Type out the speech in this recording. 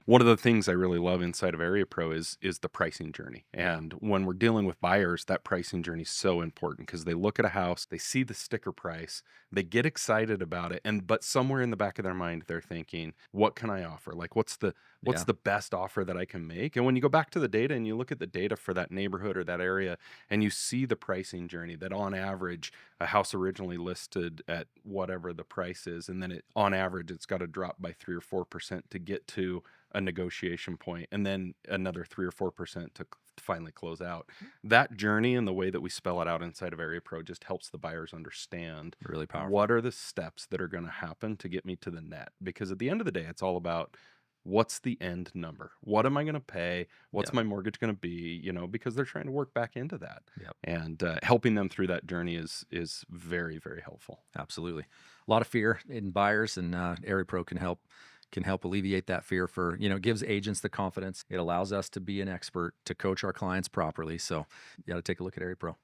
One of the things I really love inside of AreaPro is the pricing journey. Yeah. And when we're dealing with buyers, that pricing journey is so important because they look at a house, they see the sticker price, they get excited about it, and but somewhere in the back of their mind they're thinking, what can I offer? Like what's Yeah. the best offer that I can make? And when you go back to the data and you look at the data for that neighborhood or that area and you see the pricing journey that on average a house originally listed at whatever the price is, and then on average it's got to drop by 3 or 4% to get to a negotiation point, and then another 3 or 4% to finally close out. That journey and the way that we spell it out inside of AreaPro just helps the buyers understand Really powerful. what are the steps that are going to happen to get me to the net. Because at the end of the day, it's all about what's the end number? What am I going to pay? What's Yep. my mortgage going to be? Because they're trying to work back into that, Yep. and helping them through that journey is very, very helpful. Absolutely. A lot of fear in buyers, and AreaPro can help alleviate that fear. For it gives agents the confidence. It allows us to be an expert to coach our clients properly. So you got to take a look at AreaPro.